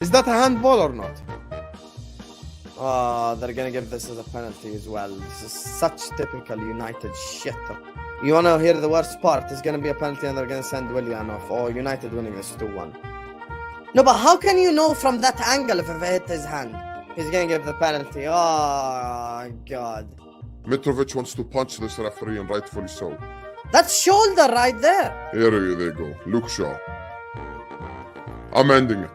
Is that a handball or not? Oh, they're gonna give this as a penalty as well. This is such typical United shit. You wanna hear the worst part? It's gonna be a penalty and they're gonna send Willian off. Oh, United winning this 2-1. No, but how can you know from that angle if it hit his hand? He's gonna give the penalty. Oh, God. Mitrovic wants to punch this referee, and rightfully so. That's shoulder right there. Here they go. Luke Shaw. I'm ending it.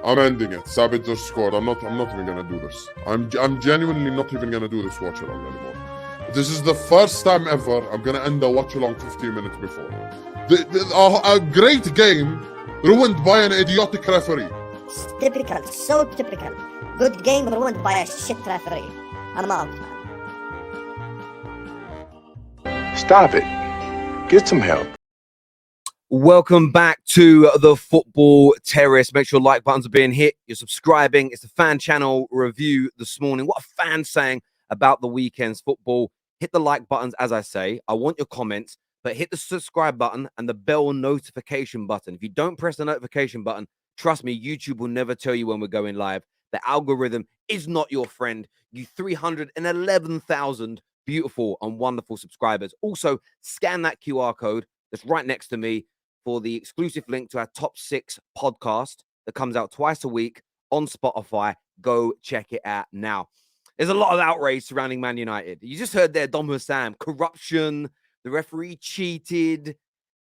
Sabit just scored. I'm not even gonna do this. I'm genuinely not even gonna do this watch along anymore. This is the first time ever I'm gonna end a watch along 15 minutes before. A great game ruined by an idiotic referee. It's typical, so typical. Good game ruined by a shit referee. I'm out, man. Stop it. Get some help. Welcome back to the Football Terrace. Make sure like buttons are being hit. You're subscribing. It's the fan channel review this morning. What a fan saying about the weekend's football. Hit the like buttons, as I say. I want your comments, but hit the subscribe button and the bell notification button. If you don't press the notification button, trust me, YouTube will never tell you when we're going live. The algorithm is not your friend. You 311,000 beautiful and wonderful subscribers. Also, scan that QR code that's right next to me for the exclusive link to our top 6 podcast that comes out twice a week on Spotify. Go check it out now. There's a lot of outrage surrounding Man United. You just heard there, Dom Husam, corruption, the referee cheated,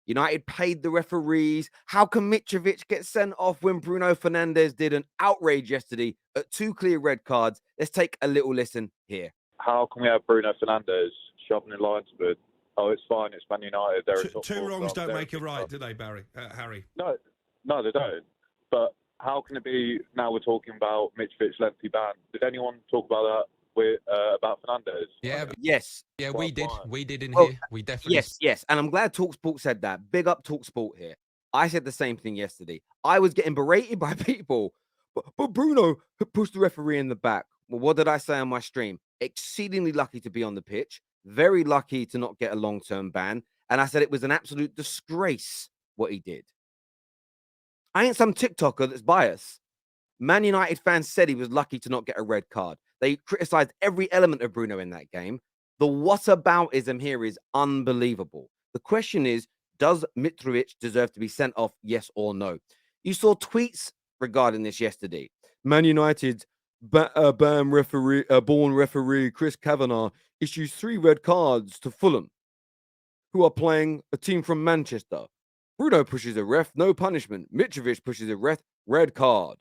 United paid the referees. How can Mitrovic get sent off when Bruno Fernandes did an outrage yesterday at 2 clear red cards? Let's take a little listen here. How can we have Bruno Fernandes shoving in lines with? Oh, it's fine. It's Man United. They're a top two wrongs club. don't make a right, do they, Harry? No, they don't. But how can it be now we're talking about Mitrovic's lengthy ban? Did anyone talk about that with about Fernandes? Yeah. Yes. Yeah, we did. We did in Well, here. We definitely. Yes. And I'm glad TalkSPORT said that. Big up TalkSPORT here. I said the same thing yesterday. I was getting berated by people. But Bruno pushed the referee in the back. Well, what did I say on my stream? Exceedingly lucky to be on the pitch. Very lucky to not get a long-term ban. And I said it was an absolute disgrace what he did. I ain't some TikToker that's biased. Man United fans said he was lucky to not get a red card. They criticized every element of Bruno in that game. The whataboutism here is unbelievable. The question is, does Mitrovic deserve to be sent off, yes or no? You saw tweets regarding this yesterday. Man United's born referee Chris Kavanagh issues 3 red cards to Fulham, who are playing a team from Manchester. Bruno pushes a ref, no punishment. Mitrovic pushes a ref, red card.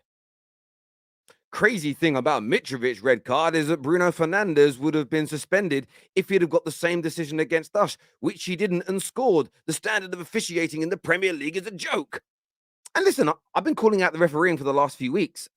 Crazy thing about Mitrovic's red card is that Bruno Fernandes would have been suspended if he'd have got the same decision against us, which he didn't and scored. The standard of officiating in the Premier League is a joke. And listen, I've been calling out the refereeing for the last few weeks.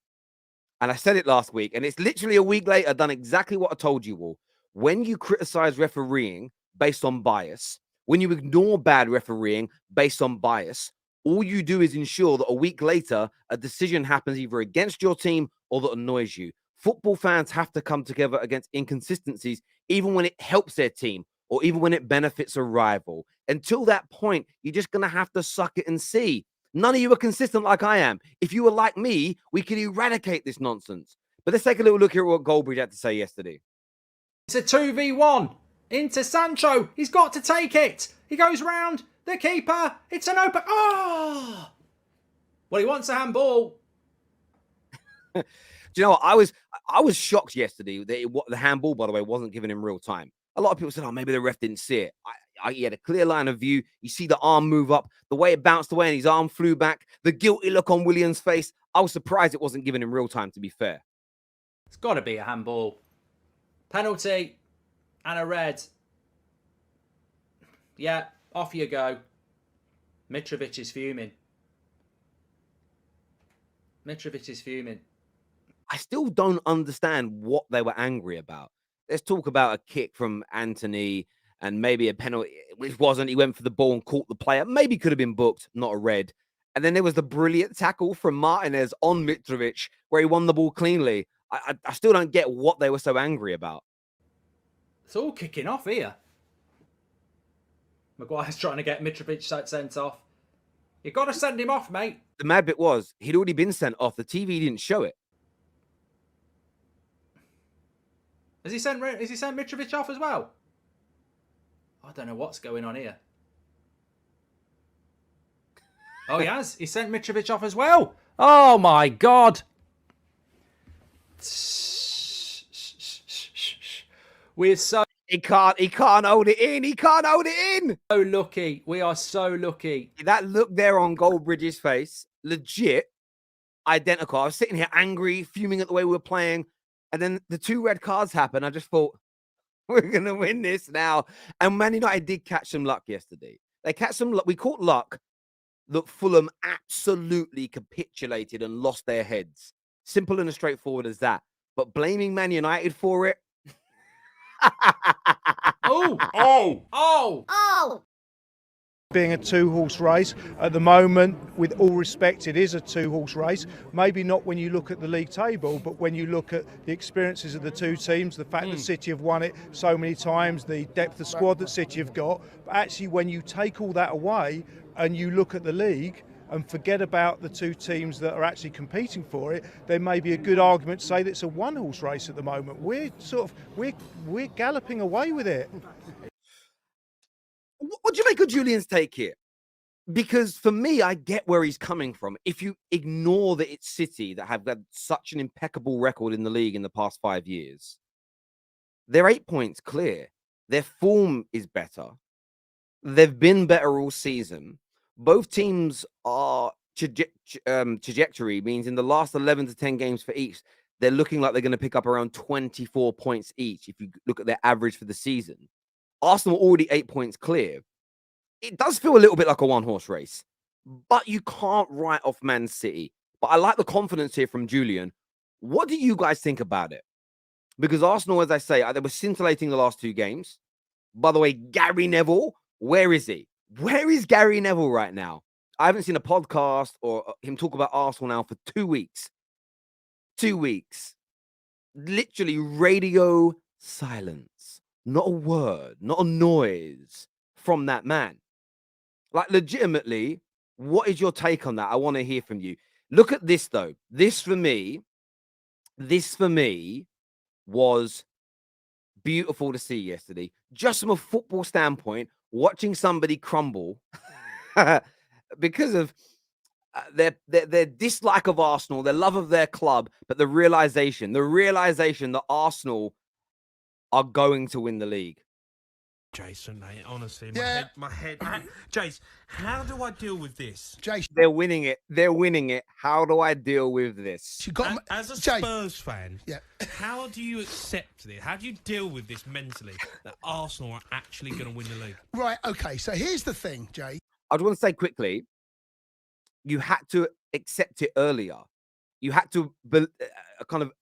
And I said it last week, and it's literally a week later, done exactly what I told you all. When you criticize refereeing based on bias, when you ignore bad refereeing based on bias, all you do is ensure that a week later, a decision happens either against your team or that annoys you. Football fans have to come together against inconsistencies, even when it helps their team or even when it benefits a rival. Until that point, you're just going to have to suck it and see. None of you are consistent like I am. If you were like me, we could eradicate this nonsense. But let's take a little look here at what Goldbridge had to say yesterday. It's a 2v1 into Sancho. He's got to take it. He goes round the keeper. It's an open. Oh! Well, he wants a handball. Do you know what? I was shocked yesterday that the handball, by the way, wasn't given in real time. A lot of people said, oh, maybe the ref didn't see it. He had a clear line of view. You see the arm move up, the way it bounced away and his arm flew back, the guilty look on Willian's face. I was surprised it wasn't given in real time, to be fair. It's got to be a handball. Penalty and a red. Yeah, off you go. Mitrovic is fuming. I still don't understand what they were angry about. Let's talk about a kick from Anthony and maybe a penalty, which wasn't. He went for the ball and caught the player. Maybe could have been booked, not a red. And then there was the brilliant tackle from Martinez on Mitrovic where he won the ball cleanly. I still don't get what they were so angry about. It's all kicking off here. Maguire's trying to get Mitrovic sent off. You've got to send him off, mate. The mad bit was he'd already been sent off. The TV didn't show it. Has he sent Mitrovic off as well? I don't know what's going on here. Oh, he has. He sent Mitrovic off as well. Oh my God. We're so He can't hold it in. He can't hold it in. lucky. We are so lucky. That look there on Goldbridge's face, legit identical. I was sitting here angry, fuming at the way we were playing. And then the 2 red cards happened. I just thought, we're going to win this now. And Man United did catch some luck yesterday. They catch some luck. We caught luck that Fulham absolutely capitulated and lost their heads. Simple and as straightforward as that. But blaming Man United for it. Oh! Being a 2-horse race at the moment, with all respect, it is a 2-horse race. Maybe not when you look at the league table, but when you look at the experiences of the 2 teams, the fact that City have won it so many times, the depth of squad that City have got. But actually, when you take all that away and you look at the league and forget about the 2 teams that are actually competing for it, there may be a good argument to say that it's a 1-horse race at the moment. We're galloping away with it. What do you make of Julian's take here? Because for me, I get where he's coming from. If you ignore that it's City that have had such an impeccable record in the league in the past 5 years, they're 8 points clear. Their form is better. They've been better all season. Both teams are trajectory means in the last 11 to 10 games for each, they're looking like they're going to pick up around 24 points each if you look at their average for the season. Arsenal already 8 points clear. It does feel a little bit like a 1-horse race, but you can't write off Man City. But I like the confidence here from Julian. What do you guys think about it? Because Arsenal, as I say, they were scintillating the last 2 games. By the way, Gary Neville, where is he? Where is Gary Neville right now? I haven't seen a podcast or him talk about Arsenal now for 2 weeks. 2 weeks. Literally radio silence. Not a word, not a noise from that man. Like, legitimately, what is your take on that? I want to hear from you. Look at this, though. This for me was beautiful to see yesterday. Just from a football standpoint, watching somebody crumble because of their dislike of Arsenal, their love of their club, but the realization that Arsenal are going to win the league. Jason, mate, honestly, my head. Jace, how do I deal with this? Jason, They're winning it. How do I deal with this? As a Spurs fan, how do you accept it? How do you deal with this mentally, that Arsenal are actually going to win the league? Right, okay, so here's the thing, Jay. I just want to say quickly, you had to accept it earlier. You had to kind of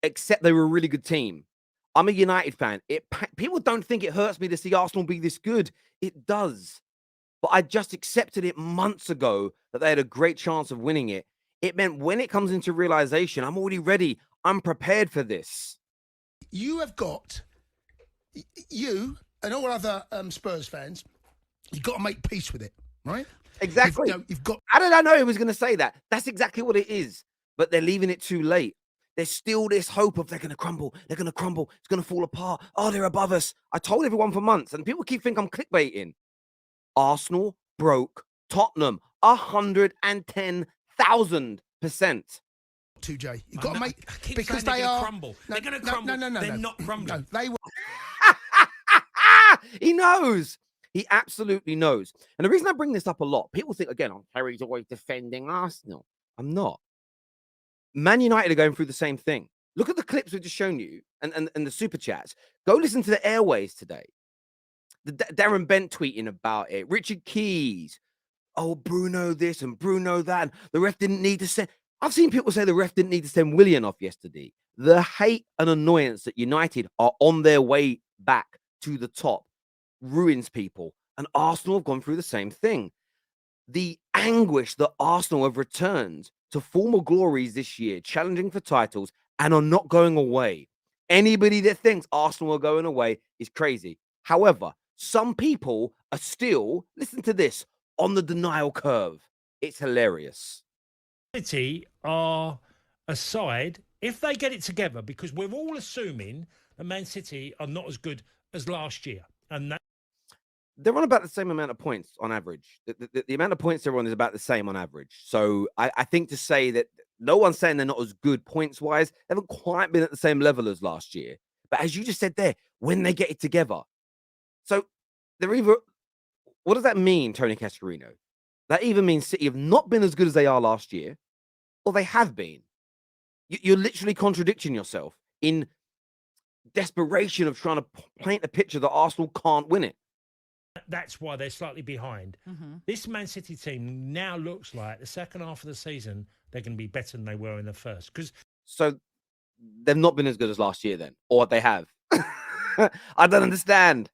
accept they were a really good team. I'm a United fan. People don't think it hurts me to see Arsenal be this good. It does. But I just accepted it months ago that they had a great chance of winning it. It meant when it comes into realization, I'm already ready. I'm prepared for this. You have got, you and all other Spurs fans, you've got to make peace with it, right? Exactly. You've got. How did I know he was going to say that? That's exactly what it is. But they're leaving it too late. There's still this hope of they're going to crumble. They're going to crumble. It's going to fall apart. Oh, they're above us. I told everyone for months, and people keep thinking I'm clickbaiting. Arsenal broke Tottenham 110,000%. To Jay, you've got to make because they are crumble. They're going to crumble. No, they're not crumbling. No, they will. He knows. He absolutely knows. And the reason I bring this up a lot, people think again, Harry's always defending Arsenal. I'm not. Man United are going through the same thing. Look at the clips we've just shown you and the super chats. Go listen to the airways today. The Darren Bent tweeting about it. Richard Keys. Oh, Bruno this and Bruno that. And the ref didn't need to send. I've seen people say the ref didn't need to send Willian off yesterday. The hate and annoyance that United are on their way back to the top ruins people. And Arsenal have gone through the same thing. The anguish that Arsenal have returned to former glories this year, challenging for titles, and are not going away. Anybody that thinks Arsenal are going away is crazy. However, some people are still, listen to this, on the denial curve. It's hilarious. City are a side, if they get it together, because we're all assuming that Man City are not as good as last year. And they're on about the same amount of points on average. The amount of points they're on is about the same on average. So I think to say that no one's saying they're not as good points wise, they haven't quite been at the same level as last year. But as you just said there, when they get it together. So they're either, what does that mean, Tony Cascarino? That either means City have not been as good as they are last year, or they have been. You're literally contradicting yourself in desperation of trying to paint a picture that Arsenal can't win it. That's why they're slightly behind. This Man City team now looks like the second half of the season, they're going to be better than they were in the first. So they've not been as good as last year then, or they have. I don't understand.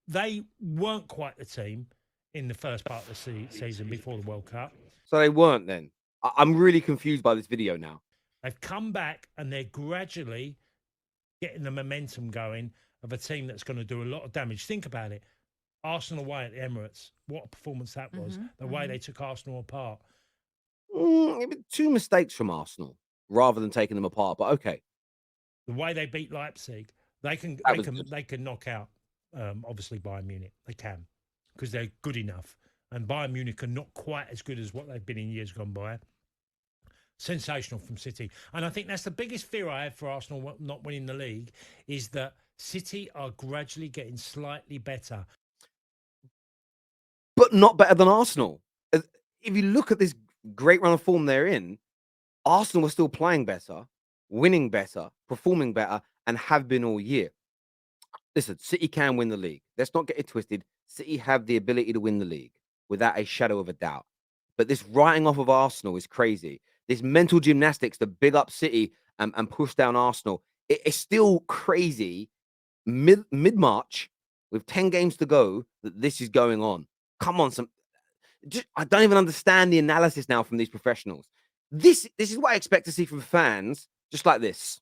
They weren't quite the team in the first part of the season before the World Cup. So they weren't then. I'm really confused by this video now. They've come back and they're gradually getting the momentum going of a team that's going to do a lot of damage. Think about it. Arsenal away at the Emirates. What a performance that was. The way they took Arsenal apart. Two mistakes from Arsenal rather than taking them apart, but okay. The way they beat Leipzig, they can knock out, obviously, Bayern Munich. They can, because they're good enough. And Bayern Munich are not quite as good as what they've been in years gone by. Sensational from City. And I think that's the biggest fear I have for Arsenal not winning the league, is that City are gradually getting slightly better. But not better than Arsenal. If you look at this great run of form they're in, Arsenal are still playing better, winning better, performing better, and have been all year. Listen, City can win the league. Let's not get it twisted. City have the ability to win the league without a shadow of a doubt. But this writing off of Arsenal is crazy. This mental gymnastics to big up City and push down Arsenal, it's still crazy mid-March with 10 games to go that this is going on. Come on, I don't even understand the analysis now from these professionals. This is what I expect to see from fans, just like this.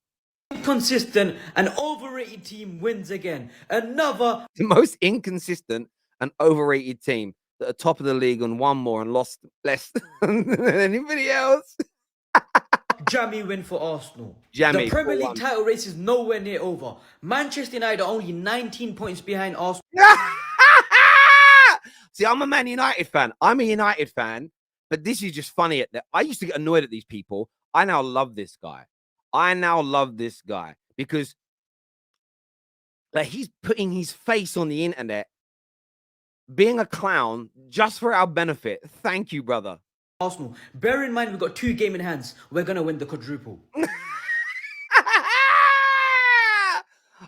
Inconsistent and overrated team wins again. The most inconsistent and overrated team that are top of the league and won more and lost less than anybody else. Jammy win for Arsenal. Jammy, the Premier League title race is nowhere near over. Manchester United are only 19 points behind Arsenal. See, I'm a Man United fan. I'm a United fan, but this is just funny. I used to get annoyed at these people. I now love this guy. Because like, he's putting his face on the internet, being a clown just for our benefit. Thank you, brother. Arsenal. Bear in mind, we've got 2 games in hands. We're going to win the quadruple.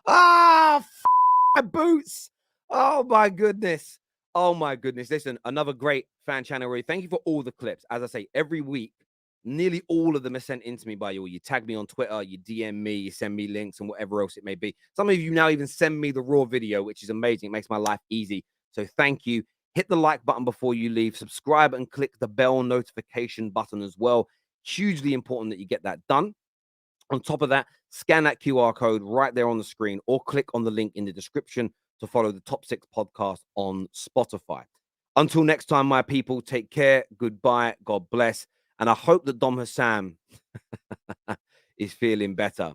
My boots. Oh, my goodness. Listen, another great fan channel. Really. Thank you for all the clips. As I say, every week, nearly all of them are sent in to me by you. You tag me on Twitter, you DM me, you send me links and whatever else it may be. Some of you now even send me the raw video, which is amazing. It makes my life easy. So thank you. Hit the like button before you leave. Subscribe and click the bell notification button as well. Hugely important that you get that done. On top of that, scan that QR code right there on the screen or click on the link in the description to follow the Top 6 podcast on Spotify. Until next time, my people, take care. Goodbye. God bless. And I hope that Dom Husam is feeling better.